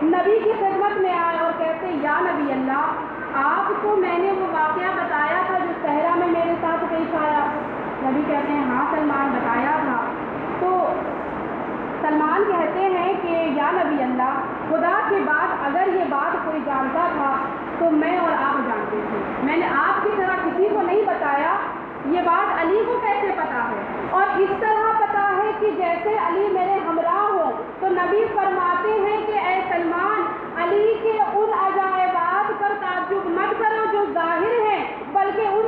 نبی کی خدمت میں آئے اور کہتے یا نبی اللہ اگر یہ بات کوئی جانتا تھا تو میں اور آپ جانتے تھے، میں نے آپ کی طرح کسی کو نہیں بتایا۔ یہ بات علی کو کیسے پتا ہے؟ اور اس طرح پتا ہے کہ جیسے علی میرے ہمراہ ہو، تو نبی فرماتے ہیں کہ اے سلمان، علی کے ان عجائبات پر تعجب مت کرو جو ظاہر ہیں، بلکہ ان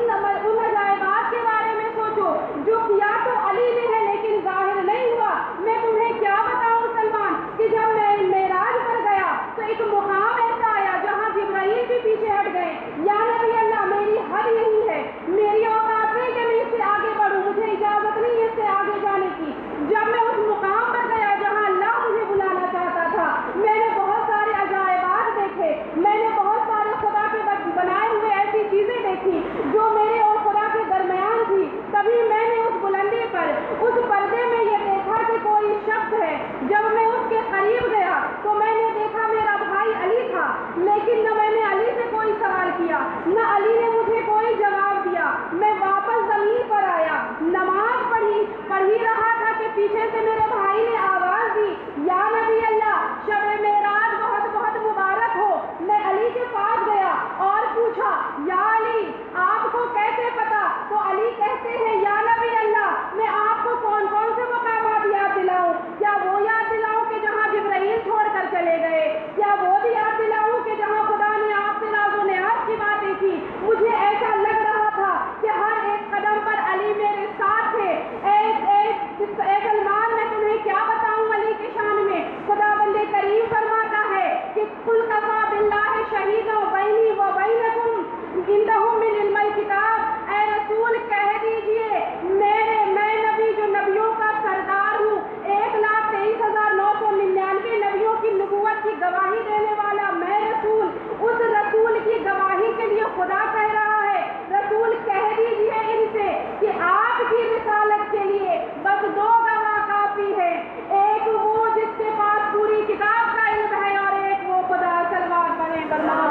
عجائبات کے بارے میں سوچو جو کیا تو علی نے ہے لیکن ظاہر نہیں ہوا۔ میں تمہیں کیا بتاؤں سلمان کہ جب میں معراج پر گیا تو ایک مقام ایسا آیا جہاں جبرائیل بھی پیچھے ہٹ گئے۔ یا نبی اللہ، میری حد یہی ہے، میری اوقات نہیں کہ میں اس سے آگے بڑھوں، مجھے اجازت نہیں اس سے آگے جانے کی۔ جب میں اس مقام پر گیا جہاں اللہ مجھے بلانا چاہتا تھا، میں نے بہت سارے عجائبات دیکھے، میں نے بہت سارے خدا کے بنائے ہوئے ایسی چیزیں دیکھی جو میرے اور خدا کے درمیان تھی۔ تبھی میں نے اس بلندی پر، اس پردے میں یہ دیکھا کہ کوئی شخص ہے۔ جب میں اس کے قریب گیا تو میں نے دیکھا میرا بھائی علی تھا، لیکن نہ میں نے علی سے کوئی سوال کیا، نہ علی نے مجھے کوئی جواب دیا۔ میں واپس زمین پر آیا، نماز پڑھ ہی رہا تھا کہ پیچھے سے میرے بھائی نے آواز دی، یا نبی اللہ، شب معراج بہت بہت مبارک ہو۔ میں علی کے پاس گیا اور پوچھا، یا علی، آپ کو کیسے پتا؟ تو علی کہتے ہیں، یا نبی اللہ، میں آپ کو کون کون سے مقامات یاد دلاؤں؟ کیا وہ یاد دلاؤں کہ جہاں جبرائیل چھوڑ کر چلے گئے؟ کیا وہ بھی یاد دلاؤں کہ جہاں خدا نے آپ سے ناز و نیاز کی باتیں کی؟ مجھے ایسا لگ رہا تھا کہ ہر ایک قدم پر علی میرے ساتھ تھے۔ اے سلمان، میں تمہیں کیا بتاؤں علی کے شان میں؟ خدا بندے کریم فرماتا ہے کہ قل کفی باللہ شہیدا بینی و بینکم عندہ من علم الکتاب۔ اے رسول، کہہ دیجئے میں نبی جو نبیوں کا سردار ہوں، 1,23,999 نبیوں کی نبوت کی گواہی دینے والا میں رسول، اس رسول کی گواہی کے لیے خدا کہہ رہا ہے، رسول کہہ دیجئے ان سے کہ آپ کی رسالت کے لیے بس 2 گواہ کافی ہے، ایک وہ جس کے پاس پوری کتاب کا علم ہے اور ایک وہ خدا۔ صلوات پڑھیں اللہ۔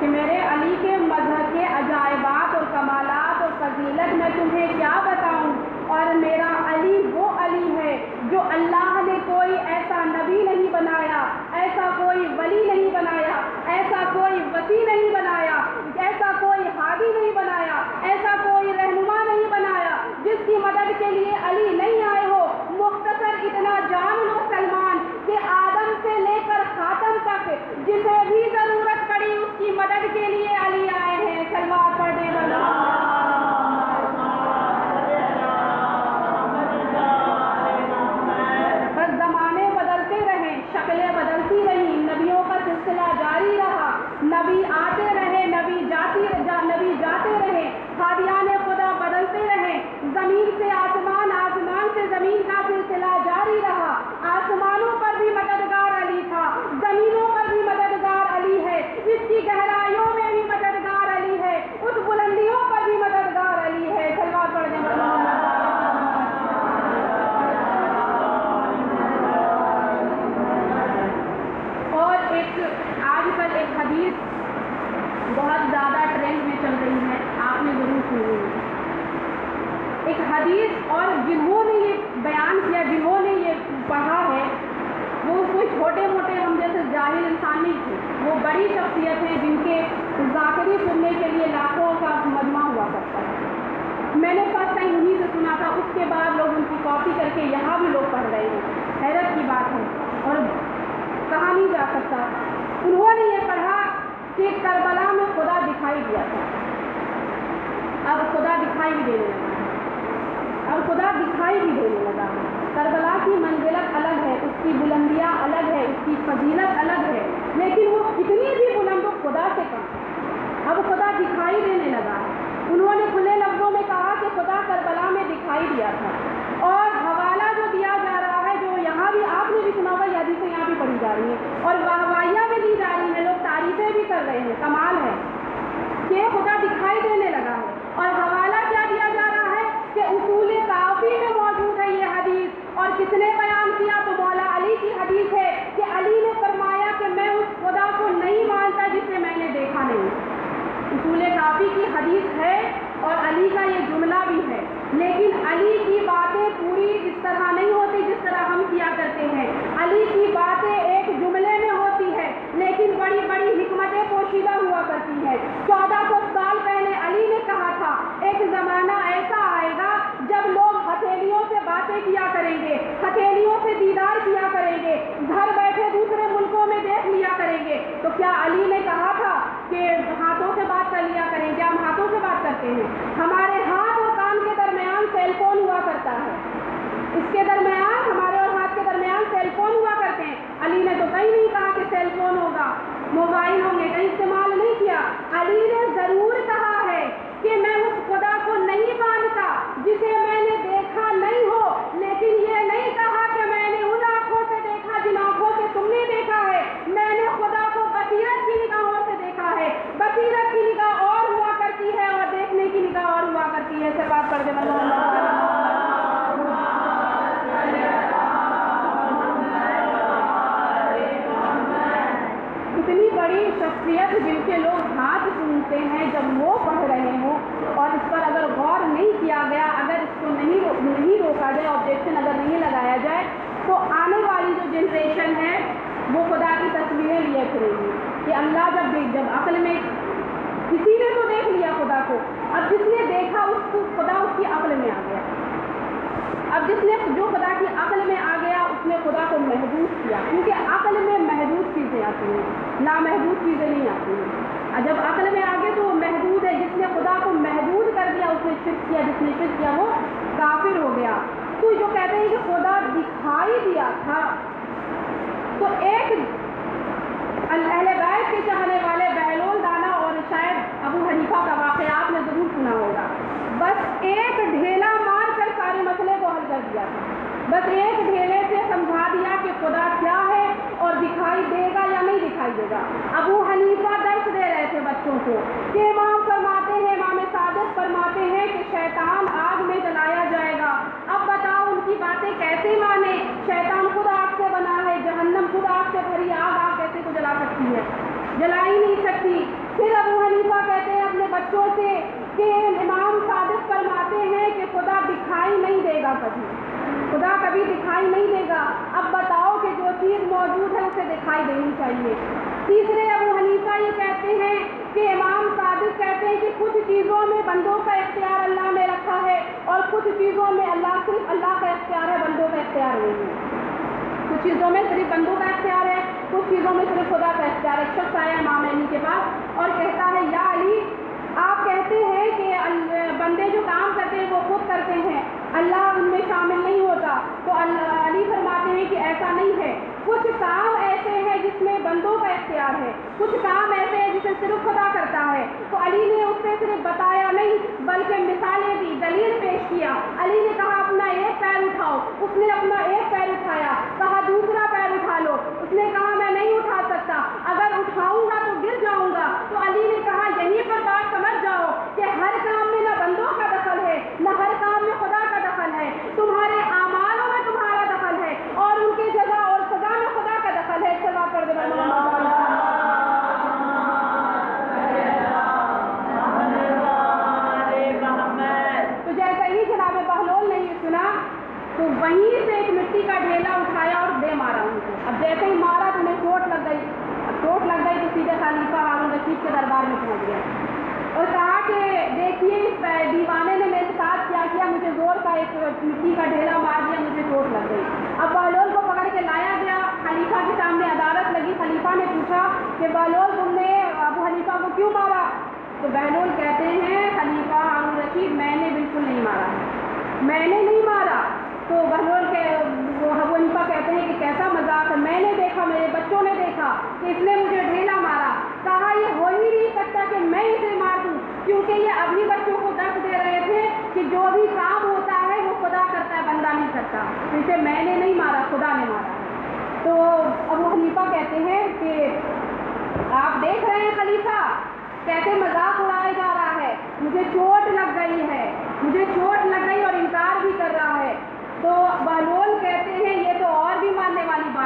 کہ میرے علی کے مظہر کے عجائبات اور کمالات اور فضیلت میں تمہیں کیا بتاؤں؟ اور میرا علی وہ علی ہے جو اللہ نے کوئی ایسا نبی نہیں بنایا، ایسا کوئی ولی نہیں بنایا، ایسا کوئی وسیع نہیں بنایا، ایسا کوئی ہادی نہیں بنایا، ایسا کوئی رہنما نہیں بنایا جس کی مدد کے لیے علی نہیں آئے ہو۔ مختصر اتنا جان لو سلمان کہ آدم سے لے کر خاتم تک جسے بھی ضرورت پڑی اس کی مدد کے لیے علی آئے ہیں۔ صلوات پڑھنے والا بس زمانے بدلتے رہے، شکلیں بدلتی رہی، نبیوں کا سلسلہ جاری رہا، نبی آتے رہے، نبی جاتے رہے، ہادیان خدا بدلتے رہے، زمین سے آسمان، آسمان سے زمین کا سلسلہ جاری رہا۔ آسمانوں پر بھی مددگار علی تھا، زمینوں پر بھی مددگار علی ہے، اس کی گہرائیوں میں بھی مددگار علی ہے، اس بلندیوں پر بھی مددگار علی ہے۔ صلوات پڑھنے والا اور آج کل ایک حدیث بہت زیادہ ٹرینڈ میں چل رہی ہے، آپ نے ضرور سنی ہوگی۔ ایک حدیث، اور جنہوں نے یہ بیان کیا، جنہوں نے یہ پڑھا ہے، وہ کوئی چھوٹے موٹے ہم جیسے جاہل انسان نہیں تھے، وہ بڑی شخصیت ہیں جن کے ذاکری سننے کے لیے لاکھوں کا مجمع ہوا کرتا ہے۔ میں نے فرسٹ ٹائم انہیں سے سنا تھا، اس کے بعد لوگ ان کی کاپی کر کے یہاں بھی لوگ پڑھ رہے ہیں، حیرت کی بات ہے اور کہا نہیں جا سکتا۔ انہوں نے یہ پڑھا کہ کربلا میں خدا دکھائی دیا تھا، اب خدا دکھائی بھی دینے لگا، کربلا کی منزلت الگ ہے، اس کی بلندیاں الگ ہے، اس کی فضیلت الگ ہے، لیکن وہ کتنی بھی بلند ہو خدا سے کم، اب خدا دکھائی دینے لگا۔ انہوں نے کھلے لفظوں میں کہا کہ خدا کربلا میں دکھائی دیا تھا، اور حوالہ جو دیا جا رہا ہے، جو یہاں بھی آپ نے بھی سنا ہوا، یہ حدیثیں یہاں بھی پڑھی جا رہی ہیں اور واہوائیاں بھی دی جا رہی ہیں، لوگ تعریفیں بھی کر رہے ہیں، کمال ہے کہ خدا دکھائی دینے لگا ہے۔ اور حوالہ کیا دیا جا رہا ہے کس نے بیان کیا؟ تو مولا علی کی حدیث ہے کہ علی نے فرمایا کہ میں اس خدا کو نہیں مانتا جسے میں نے دیکھا نہیں۔ اصول کافی کی حدیث ہے اور علی کا یہ جملہ بھی ہے، لیکن علی کی باتیں پوری اس طرح نہیں ہوتی جس طرح ہم کیا کرتے ہیں۔ علی کی باتیں ایک جملے میں ہوتی ہے لیکن بڑی بڑی حکمتیں پوشیدہ ہوا کرتی ہیں۔ 1400 سال پہلے علی نے کہا تھا ایک زمانہ ایسا آئے گا جب لوگ ہتھیلیوں سے باتیں کیا کریں گے، ہتھیلیوں سے دیدار کیا کریں گے، گھر بیٹھے دوسرے ملکوں میں دیکھ لیا کریں گے۔ تو کیا علی نے کہا تھا کہ ہاتھوں سے بات کر لیا کریں گے؟ ہم ہاتھوں سے بات کرتے ہیں، ہمارے ہاتھ اور کان کے درمیان سیل فون ہوا کرتا ہے، اس کے درمیان ہمارے اور ہاتھ کے درمیان سیل فون ہوا کرتے ہیں۔ علی نے تو کہیں نہیں کہا کہ سیل فون ہوگا، موبائل ہوں گے، کہیں استعمال نہیں کیا۔ علی نے ضرور کہا ہے کہ میں اس خدا کو نہیں مانتا جسے میں نے دیکھا نہیں ہو، لیکن یہ نہیں کہا کہ میں نے ان آنکھوں سے دیکھا جن آنکھوں سے تم نے دیکھا ہے۔ میں نے خدا کو بصیرت کی نگاہوں سے دیکھا ہے۔ بصیرت کی نگاہ اور ہوا کرتی ہے اور دیکھنے کی نگاہ اور ہوا کرتی ہے۔ سے بات کر دے اتنی بڑی شخصیت جن کے لوگ ہاتھ سنتے ہیں جب وہ پڑھ رہے ہوں اور اس پر اگر غور نہیں کیا گیا، اگر اس کو نہیں روکا جائے، آبجیکشن اگر نہیں لگایا جائے، تو آنے والی جو جنریشن ہے وہ خدا کی تصویریں لیے پھرے گی کہ اللہ جب عقل میں کسی نے تو دیکھ لیا خدا کو، اب جس نے دیکھا اس کو خدا اس کی عقل میں آ گیا، اب جو خدا کی عقل میں آ گیا اس نے خدا کو محدود کیا، کیونکہ عقل میں محدود چیزیں آتی ہیں، لامحدود چیزیں نہیں آتی ہیں۔ جب عقل میں آ گئے تو وہ محدود ہے، جس نے خدا کو محدود کر دیا اس نے شرک کیا، جس نے شرک کیا وہ کافر ہو گیا۔ تو جو کہتے ہیں کہ خدا دکھائی دیا تھا، تو ایک اہل بیت کے چاہنے والے بہلول دانا اور شاید ابو حنیفہ کا واقعہ آپ نے ضرور سنا ہوگا، بس ایک ڈھیلا مار کر سارے مسئلے کو حل کر دیا تھا، بس ایک ڈھیلے سے سمجھا دیا کہ خدا کیا ہے اور دکھائی دے گا یا نہیں دکھائی دے گا۔ ابو حنیفہ درس دے رہے تھے بچوں کو کہ امام فرماتے ہیں، امام صادق فرماتے ہیں کہ شیطان آگ میں جلایا جائے گا، اب بتاؤ ان کی باتیں کیسے مانے؟ شیطان خود آگ سے بنا ہے، جہنم خود آگ سے بھری، آگ کیسے کو جلا سکتی ہے؟ جلا ہی نہیں سکتی۔ پھر ابو حنیفہ کہتے ہیں اپنے بچوں سے کہ امام صادق فرماتے ہیں کہ خدا دکھائی نہیں دے گا، کبھی خدا کبھی دکھائی نہیں دے گا، اب بتاؤ کہ جو چیز موجود ہے اسے دکھائی دینی چاہیے۔ تیسرے ابو حنیفہ یہ کہتے ہیں کہ امام صادق کہتے ہیں کہ کچھ چیزوں میں بندوں کا اختیار اللہ نے رکھا ہے اور کچھ چیزوں میں صرف اللہ کا اختیار ہے، بندوں کا اختیار نہیں ہے۔ کچھ چیزوں میں صرف بندوں کا اختیار ہے، کچھ چیزوں میں صرف خدا کا اختیار ہے۔ ایک شخص آیا امام علی کے پاس اور کہتا ہے یا علی، آپ کہتے ہیں کہ بندے جو کام کرتے ہیں وہ خود کرتے ہیں، اللہ ان میں شامل نہیں ہوتا، تو علی فرماتے ہیں کہ ایسا نہیں ہے، کچھ کام ایسے ہیں جس میں بندوں کا اختیار ہے، کچھ کام ایسے ہیں جسے صرف خدا کرتا ہے۔ تو علی نے اس سے صرف بتایا نہیں بلکہ مثالیں دی، دلیل پیش کیا۔ علی نے کہا اپنا ایک پیر اٹھاؤ، اس نے اپنا ایک پیر اٹھایا، کہا دوسرا پیر اٹھا لو، اس نے کہا میں نہیں اٹھا سکتا، اگر اٹھاؤں گا تو گر جاؤں گا۔ تو علی نے کہا یہیں پر بات سمجھ جاؤ کہ ہر کام میں نہ بندوں کا دخل ہے نہ ہر کام میں خدا کا دخل ہے، تمہارے اعمالوں میں تمہارا دخل ہے اور ان کی جزا اور سزا میں خدا کا دخل ہے۔ سزا کر دے تو جیسے ہی جناب بہلول نے یہ سنا تو وہیں سے ایک مٹی کا ڈھیلا اٹھایا اور دے مارا ان کو۔ اب جیسے ہی مارا تو انہیں چوٹ لگ گئی، چوٹ لگ گئی تو سیدھے خلیفہ ہارون رشید کے دربار میں پہنچ گیا اور کہا کہ دیکھیے اس دیوانے نے میرے ساتھ کیا مجھے زور کا ایک مٹی کا ڈھیلا مار دیا، مجھے چوٹ لگ گئی۔ اب بہلول کو پکڑ کے لایا گیا، خلیفہ کے سامنے عدالت لگی، خلیفہ نے پوچھا کہ بہلول تم نے ابو حنیفہ کو کیوں مارا؟ تو بہلول کہتے ہیں خلیفہ ہارون رشید میں نے بالکل نہیں مارا، میں نے نہیں مارا۔ تو بہلول ابو حنیفہ کہتے ہیں کہ کیسا مذاق ہے، میں نے دیکھا، میرے بچوں نے دیکھا کہ اس نے مجھے ڈھیلا مارا۔ کہا یہ ہو ہی نہیں سکتا کہ میں اسے مار دوں، کیونکہ یہ ابھی بچوں کو درس دے رہے تھے کہ جو بھی کام ہوتا ہے وہ خدا کرتا ہے، بندہ نہیں کرتا، تو اسے میں نے نہیں مارا، خدا نے مارا ہے۔ تو ابو حنیفہ کہتے ہیں کہ آپ دیکھ رہے ہیں خلیفہ کیسے مذاق اڑایا جا رہا ہے، مجھے چوٹ لگ گئی ہے، مجھے چوٹ لگ گئی اور انکار بھی کر رہا ہے۔ تو بہلول کہتے ہیں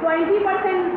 20%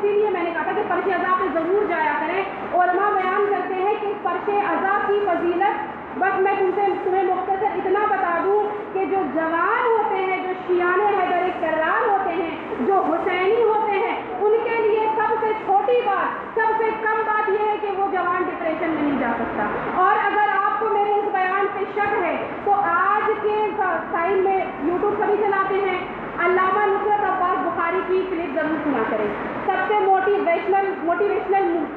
اسی لیے میں نے کہا تھا کہ فرش اعضاء پہ ضرور جایا کریں. علماء بیان کرتے ہیں کہ فرش اعضاء کی فضیلت بس میں تمہیں مختصر اتنا بتا دوں کہ جو جوان ہوتے ہیں, جو شیعان حیدر کرار ہوتے ہیں, جو حسینی ہوتے ہیں, ان کے لیے سب سے چھوٹی بات, سب سے کم بات یہ ہے کہ وہ جوان ڈپریشن میں نہیں جا سکتا. اور اگر آپ کو میرے اس بیان پہ شک ہے تو آج کے ٹائم میں یوٹیوب سبھی چلاتے ہیں, علامہ نصرت عباس بخاری کی کلپ ضرور سنا کریں. سب سے موٹیویشنل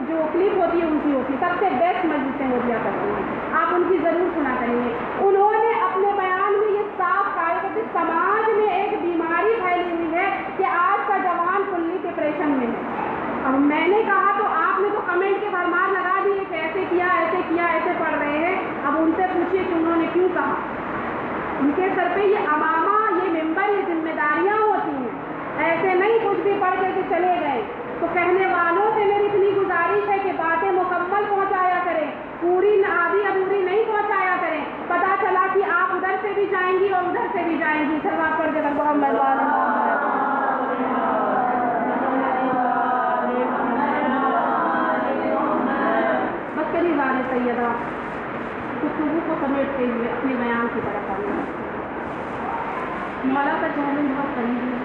جو کلپ ہوتی ہے ان کی ہوتی ہے, سب سے بیسٹ مجلسیں ہو دیا کرتی ہیں, آپ ان کی ضرور سنا کریں گے. انہوں نے اپنے بیان میں یہ صاف کہا کہ سماج میں ایک بیماری پھیلی ہوئی ہے کہ آج کا جوان کلی ڈپریشن میں ہے. اب میں نے کہا تو آپ نے تو کمنٹ کے بھرمار لگا دیے کہ ایسے کیا ایسے پڑھ رہے ہیں. اب ان سے پوچھیے کہ انہوں نے کیوں کہا. ان کے سر پہ یہ امامہ, یہ ممبر, یہ ذمہ داریاں ہوتی ہیں. ایسے نہیں کچھ بھی پڑھ کر کے چلے گئے. تو کہنے والوں سے میری اتنی گزارش ہے کہ باتیں مکمل پہنچایا کریں, پوری آدھی ادھوری نہیں پہنچایا کریں. پتہ چلا کہ آپ ادھر سے بھی جائیں گی اور ادھر سے بھی جائیں گی. سلوات پڑھ کے محمد بس کری والے سیدہ گفتگو کو سمیٹتے ہوئے اپنے بیان کی طرف آئیں. مولا کا جہنم بہت قریب ہے,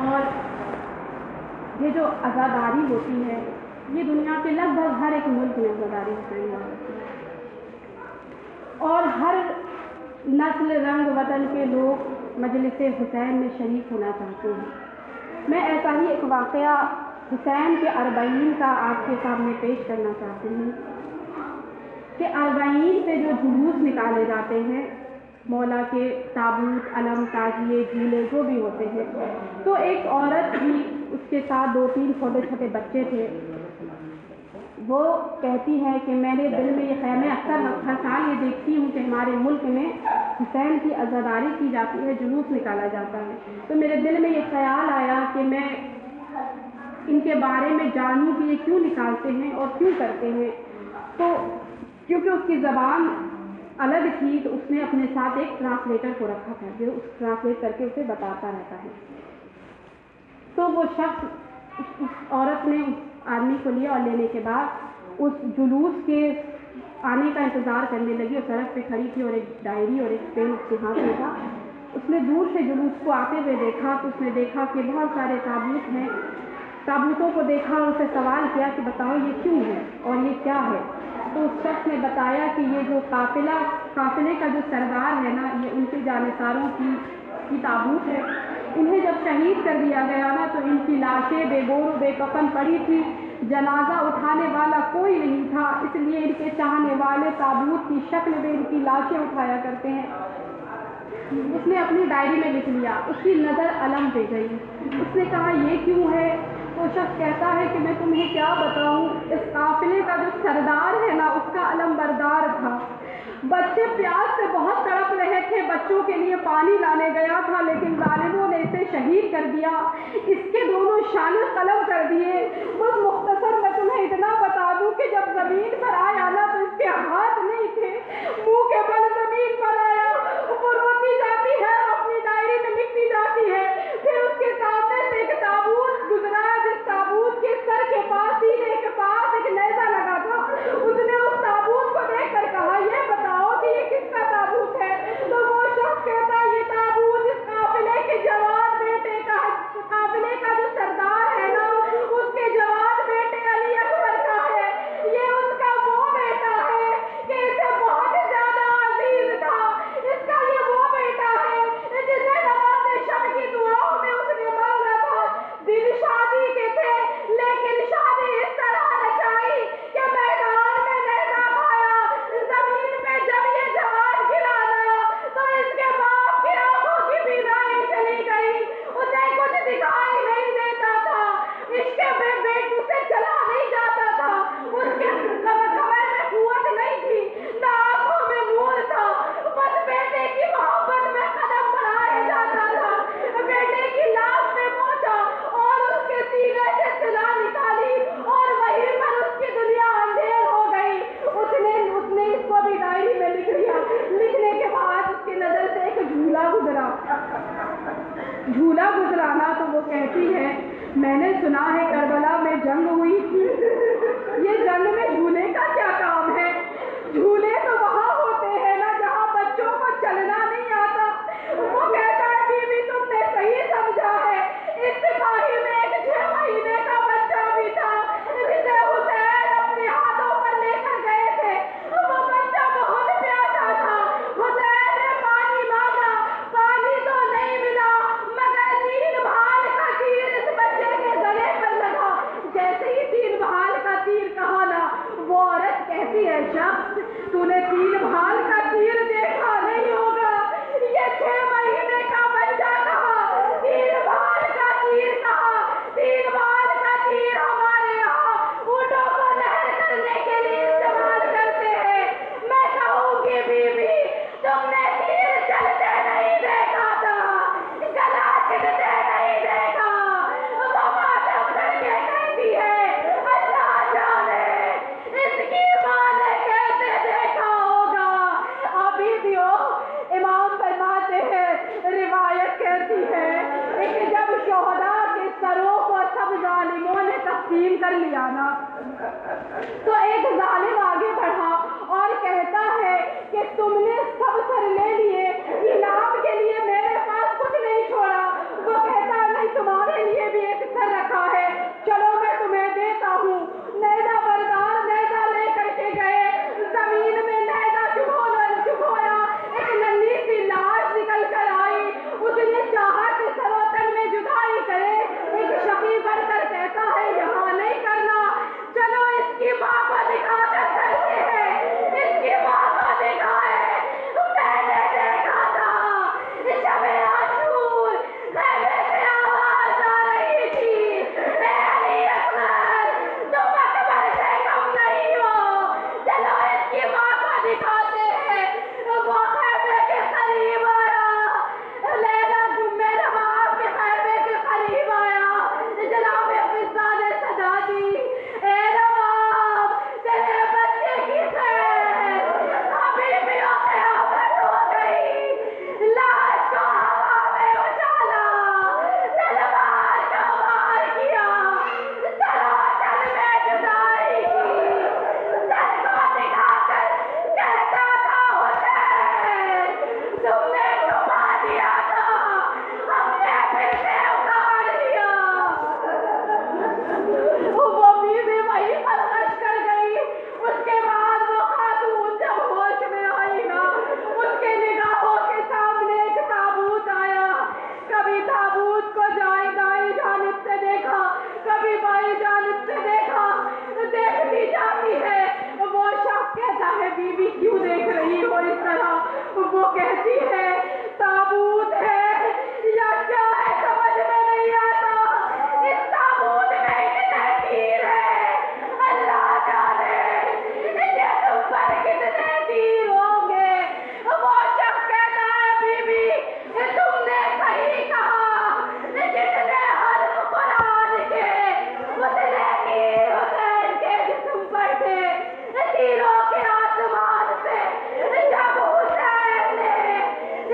اور یہ جو عزاداری ہوتی ہے یہ دنیا کے لگ بھگ ہر ایک ملک میں عزاداری ہوتی ہے, اور ہر نسل رنگ وطن کے لوگ مجلس حسین میں شریک ہونا چاہتے ہیں. میں ایسا ہی ایک واقعہ حسین کے 40 کا آپ کے سامنے پیش کرنا چاہتی ہوں کہ 40 پہ جو جلوس نکالے جاتے ہیں, مولا کے تابوت, علم, تعزیے, جھولے جو بھی ہوتے ہیں, تو ایک عورت بھی اس کے ساتھ 2-3 چھوٹے چھوٹے بچے تھے. وہ کہتی ہے کہ میں نے دل میں یہ خیال, میں اکثر ہر سال یہ دیکھتی ہوں کہ ہمارے ملک میں حسین کی عزاداری کی جاتی ہے, جلوس نکالا جاتا ہے, تو میرے دل میں یہ خیال آیا کہ میں ان کے بارے میں جانوں کہ یہ کیوں نکالتے ہیں اور کیوں کرتے ہیں. تو کیونکہ اس کی زبان الگ تھی تو اس نے اپنے ساتھ ایک ٹرانسلیٹر کو رکھا تھا جو اس ٹرانسلیٹ کر کے اسے بتاتا رہتا ہے. تو وہ شخص, اس عورت نے اس آدمی کو لیا اور لینے کے بعد اس جلوس کے آنے کا انتظار کرنے لگی, اور سڑک پہ کھڑی تھی اور ایک ڈائری اور ایک پین اس کے ہاتھ میں تھا. اس نے دور سے جلوس کو آتے ہوئے دیکھا تو اس نے دیکھا کہ بہت سارے تابوت ہیں. تابوتوں کو دیکھا اور اسے سوال کیا کہ بتاؤ یہ کیوں ہے اور یہ کیا ہے. تو اس شخص نے بتایا کہ یہ جو قافلے کا جو سردار ہے نا, یہ ان کے جانثاروں کی تابوت ہے. انہیں جب شہید کر دیا گیا نا تو ان کی لاشیں بے گور و بے کفن پڑی تھی, جنازہ اٹھانے والا کوئی نہیں تھا, اس لیے ان کے چاہنے والے تابوت کی شکل میں ان کی لاشیں اٹھایا کرتے ہیں. اس نے اپنی ڈائری میں لکھ لیا. اس کی نظر علم پہ گئی. اس نے کہا یہ کیوں ہے. تو شخص کہتا ہے کہ میں تمہیں کیا بتاؤں, اس قافلے کا جو سردار ہے نا اس کا علم بردار تھا. بچے پیاس سے بہت تڑپ رہے تھے, بچوں کے لیے پانی لانے گیا تھا لیکن ظالموں نے اسے شہید کر دیا, اس کے دونوں شانے قلم کر دیے. بس مختصر میں تمہیں اتنا بتا دوں کہ جب زمین پر آیا نا تو اس کے ہاتھ نہیں تھے, منہ کے بل زمین پر آیا. وہ روتی جاتی ہے, اپنی ڈائری میں لکھتی جاتی ہے. پھر اس کے سامنے سے ایک تابوت گزرا, جس تابوت کے سر کے پاس, سینے کے پاس ایک نیزہ لگا تھا. اس نے اس تابوت کو دیکھ کر کہا یہ بتاؤ کہ یہ کس کا تابوت ہے. تو وہ شخص کہتا ہے یہ تابوت اس قافلے کے جوان بیٹے کا, قافلے کا جو سردار ہے نا اس کے جوان بیٹے علی اکبر کا ہے. یہ اس کا وہ بیٹا ہے کہ اسے بہت زیادہ عزیز تھا. اس کا یہ وہ بیٹا ہے جسے نماز شب کی دعاؤں میں اس نے مانگا تھا. دن شادی کے تھے لیکن شادی اس طرح رچائی کہ میدان میں نیزہ کھایا. زمین پہ جب یہ جوان گرا نا تو اس کے باپ کی آنکھوں کی بینائی چلی گئی, اسے کچھ دکھائی نہیں دیتا تھا, اس کے بیٹ اسے چلا نہیں جاتا تھا, اس کے کمر میں قوت نہیں تھی, نہ آنکھوں میں نور تھا. بس بیٹے کی محبت میں قدم بڑھایا جاتا تھا. بیٹے کی لاش پہ پہنچا اور اس کے سینے سے سلا نکالی اور وہیں پر اس کی دنیا اندھیر ہو گئی. اس نے اس کو بھی ڈائری میں لکھ لیا. لکھنے کے بعد اس کی نظر سے ایک جھولا گزرا نا تو وہ کہتی ہے میں نے سنا ہے کربلا میں جنگ ہوئی تھی. یہ جنگ میں جھولے کا کیا کام ہے؟ جھولے تو وہاں ہوتے ہیں نا جہاں بچوں کو چلنا نہیں آتا. وہ کہتا ہے بی بی تم نے صحیح سمجھا ہے. اس سپاہی میں ایک 6 مہینے کا بچہ بھی تھا جسے حسین اپنے ہاتھوں پر لے کر گئے تھے. وہ بچہ بہت پیاسا تھا. حسین نے پانی مانگا, پانی تو نہیں ملا, مگر 3 بھال کا تیر اس بچے کے گلے پر لگا. جیسے ہی 3 بھال کا تیر کہا نا, وہ عورت کہتی ہے شخص تو نے 3 بھال کا تیر دیکھا نہیں ہوگا. یہ 6 مہینے کا بچہ کہا 3 بھال کا تیر کہا. 3 بھال کا تیر ہمارے یہاں اونٹوں کو نہر کرنے کے لیے استعمال کرتے ہیں. میں کہوں گی بی بی تم نے تیر چلتے نہیں دیکھا تھا, گلا چھڑتے نہیں دیکھا. وہ ماتم کر کے کہتی ہے اللہ جانے اس کی ماں نے کیسے دیکھا ہوگا. ابھی بھی امام فرماتے ہیں, روایت کہتی ہے کہ جب شہداء کے سروں کو سب ظالموں نے تقسیم کر لیا نا, تو ایک ظالم آگے بڑھا اور کہتا ہے کہ تم نے سب سر لے لیے, انعام کے لیے میرے پاس کچھ نہیں چھوڑا. وہ کہتا ہے نہیں, تمہارے لیے بھی ایک سر رکھا ہے, چلو میں تمہیں دیتا ہوں. نیزہ بردار نیزہ لے کر کے گئے, زمین میں نیزہ چبھویا, ایک ننھی سی لاش نکل کر آئی. اس نے چاہا کہ سر و تن میں جدائی کرے. ایک شقی بڑھ کر کہتا ہے یہاں نہیں کرنا, چلو اس کی ماں کو دکھا کر کرتے ہیں. اس کی ماں کو دکھائے. میں نے دیکھا تھا شب عاشور خیمے سے آواز آ رہی تھی, اے علی اصغر تم اکبر سے کم نہیں ہو, چلو اس کی ماں کو دکھاتے ہیں. وہ خیمے کے قریب آیا, لیلا میرا باپ کے خیمے کے قریب آیا. جناب فضا نے صدا دی, اے نواب تیرے بچے کی خیر. ابھی بھی قیامت ہو گئی. لاش کو ہوا میں اچھالا, تلوار کا وار کیا, سروتن میں جدائی کی. سر کو دکھا کر کہتا تھا حسین تم نے چھپا دیا تھا, ہم نے پھر سے اکھاڑ لیا. وہ بیوی وہی پر غش کر گئی. اس کے بعد وہ خاتون جب ہوش میں آئی نا, اس کے نگاہوں کے سامنے ایک تابوت آیا. کبھی تابوت کو دائیں جانب سے دیکھا, کبھی بائیں جانب سے دیکھا, دیکھتی جاتی ہے. وہ شخص کہتا ہے بی بی کیوں دیکھ رہی ہو اس طرح؟ وہ کہتی ہے تابوت ہے یا کیا ہے سمجھ میں نہیں آتا. اس تابوت میں اتنے تیر ہے, اللہ جانے یہ تم پر کتنے تیر ہوں گے. وہ شخص کہتا ہے بی بی تم نے صحیح کہا, جتنے حرف قرآن کے اتنے تیر حسین کے جسم پر تھے. تیروں کے آسمان سے جب حسین نے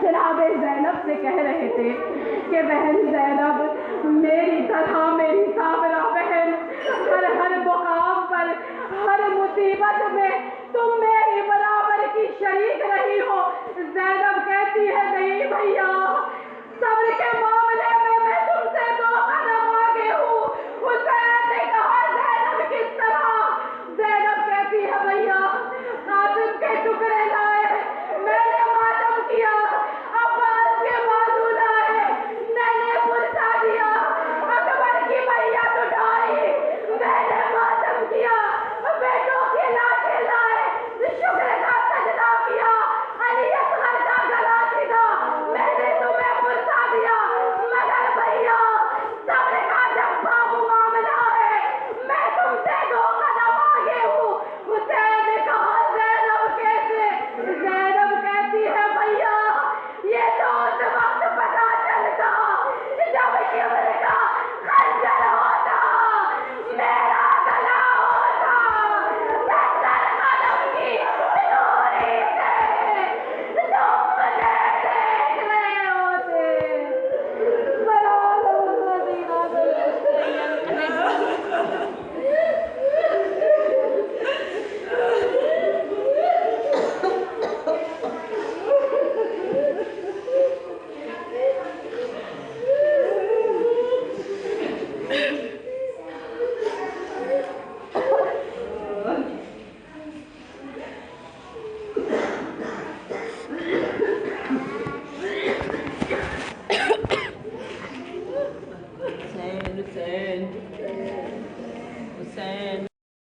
جناب زینب سے کہہ رہے تھے کہ بہن زینب میری طرح میری صابرہ بہن ہر مقام پر ہر مصیبت میں تم میری برابر کی شریک رہی ہو۔ زینب کہتی